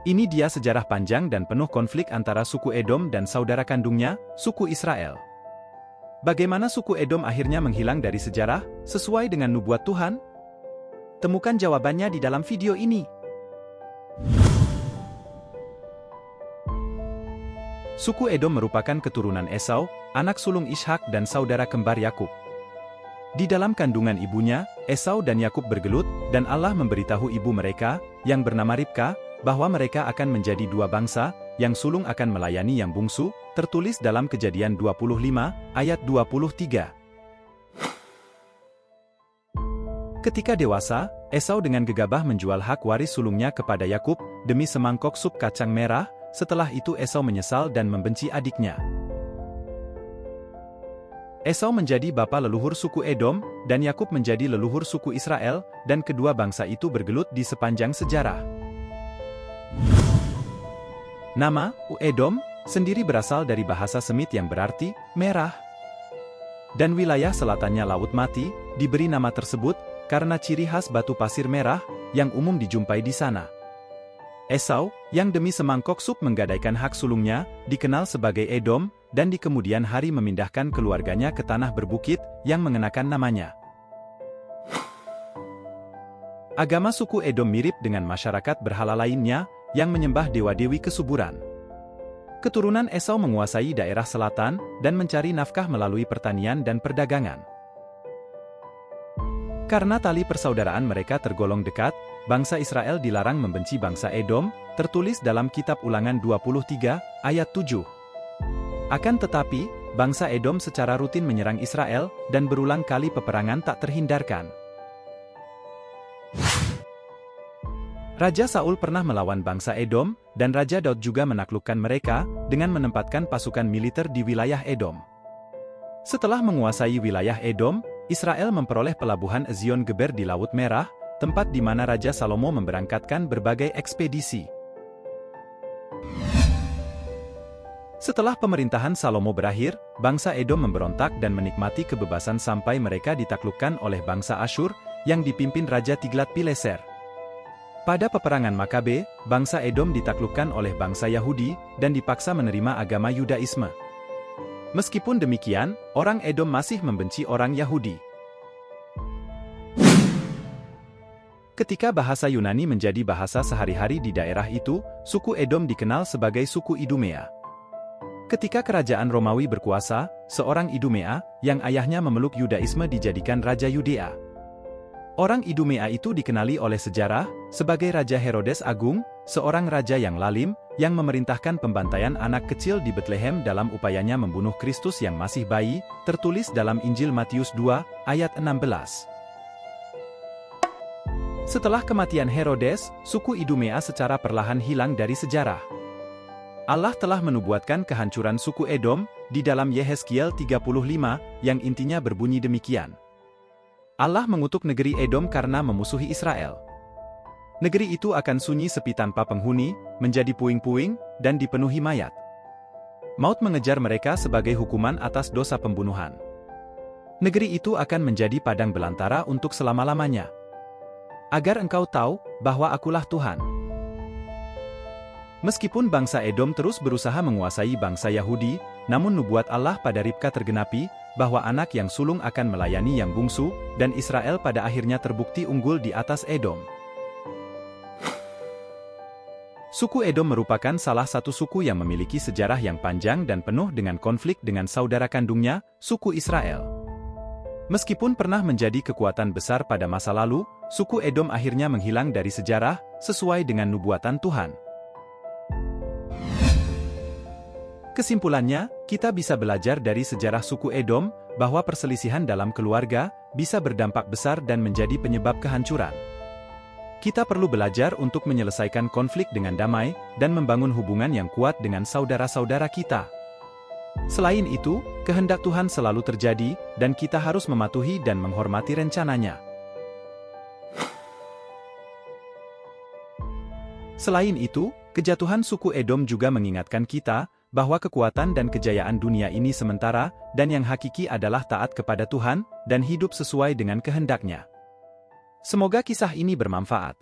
Ini dia sejarah panjang dan penuh konflik antara suku Edom dan saudara kandungnya, suku Israel. Bagaimana suku Edom akhirnya menghilang dari sejarah, sesuai dengan nubuat Tuhan? Temukan jawabannya di dalam video ini. Suku Edom merupakan keturunan Esau, anak sulung Ishak dan saudara kembar Yakub. Di dalam kandungan ibunya, Esau dan Yakub bergelut, dan Allah memberitahu ibu mereka, yang bernama Ribka, bahwa mereka akan menjadi dua bangsa, yang sulung akan melayani yang bungsu, tertulis dalam Kejadian 25, ayat 23. Ketika dewasa, Esau dengan gegabah menjual hak waris sulungnya kepada Yakub, demi semangkok sup kacang merah. Setelah itu Esau menyesal dan membenci adiknya. Esau menjadi bapa leluhur suku Edom, dan Yakub menjadi leluhur suku Israel, dan kedua bangsa itu bergelut di sepanjang sejarah. Nama, Edom, sendiri berasal dari bahasa Semit yang berarti, merah. Dan wilayah selatannya Laut Mati, diberi nama tersebut, karena ciri khas batu pasir merah, yang umum dijumpai di sana. Esau, yang demi semangkok sup menggadaikan hak sulungnya, dikenal sebagai Edom, dan di kemudian hari memindahkan keluarganya ke tanah berbukit, yang mengenakan namanya. Agama suku Edom mirip dengan masyarakat berhala lainnya, yang menyembah dewa-dewi kesuburan. Keturunan Esau menguasai daerah selatan, dan mencari nafkah melalui pertanian dan perdagangan. Karena tali persaudaraan mereka tergolong dekat, bangsa Israel dilarang membenci bangsa Edom, tertulis dalam kitab Ulangan 23, ayat 7. Akan tetapi, bangsa Edom secara rutin menyerang Israel, dan berulang kali peperangan tak terhindarkan. Raja Saul pernah melawan bangsa Edom, dan Raja Daud juga menaklukkan mereka, dengan menempatkan pasukan militer di wilayah Edom. Setelah menguasai wilayah Edom, Israel memperoleh pelabuhan Ezion Geber di Laut Merah, tempat di mana Raja Salomo memberangkatkan berbagai ekspedisi. Setelah pemerintahan Salomo berakhir, bangsa Edom memberontak dan menikmati kebebasan sampai mereka ditaklukkan oleh bangsa Asyur, yang dipimpin Raja Tiglat-Pileser. Pada peperangan Makabe, bangsa Edom ditaklukkan oleh bangsa Yahudi, dan dipaksa menerima agama Yudaisme. Meskipun demikian, orang Edom masih membenci orang Yahudi. Ketika bahasa Yunani menjadi bahasa sehari-hari di daerah itu, suku Edom dikenal sebagai suku Idumea. Ketika kerajaan Romawi berkuasa, seorang Idumea, yang ayahnya memeluk Yudaisme dijadikan Raja Yudea. Orang Idumea itu dikenali oleh sejarah, sebagai Raja Herodes Agung, seorang raja yang lalim, yang memerintahkan pembantaian anak kecil di Betlehem dalam upayanya membunuh Kristus yang masih bayi, tertulis dalam Injil Matius 2, ayat 16. Setelah kematian Herodes, suku Idumea secara perlahan hilang dari sejarah. Allah telah menubuatkan kehancuran suku Edom, di dalam Yehezkiel 35, yang intinya berbunyi demikian. Allah mengutuk negeri Edom karena memusuhi Israel. Negeri itu akan sunyi sepi tanpa penghuni, menjadi puing-puing, dan dipenuhi mayat. Maut mengejar mereka sebagai hukuman atas dosa pembunuhan. Negeri itu akan menjadi padang belantara untuk selama-lamanya. Agar engkau tahu, bahwa akulah Tuhan. Meskipun bangsa Edom terus berusaha menguasai bangsa Yahudi, namun nubuat Allah pada Ribka tergenapi, bahwa anak yang sulung akan melayani yang bungsu, dan Israel pada akhirnya terbukti unggul di atas Edom. Suku Edom merupakan salah satu suku yang memiliki sejarah yang panjang dan penuh dengan konflik dengan saudara kandungnya, suku Israel. Meskipun pernah menjadi kekuatan besar pada masa lalu, suku Edom akhirnya menghilang dari sejarah, sesuai dengan nubuatan Tuhan. Kesimpulannya, kita bisa belajar dari sejarah suku Edom, bahwa perselisihan dalam keluarga bisa berdampak besar dan menjadi penyebab kehancuran. Kita perlu belajar untuk menyelesaikan konflik dengan damai, dan membangun hubungan yang kuat dengan saudara-saudara kita. Selain itu, kehendak Tuhan selalu terjadi, dan kita harus mematuhi dan menghormati rencananya. Selain itu, kejatuhan suku Edom juga mengingatkan kita, bahwa kekuatan dan kejayaan dunia ini sementara, dan yang hakiki adalah taat kepada Tuhan, dan hidup sesuai dengan kehendak-Nya. Semoga kisah ini bermanfaat.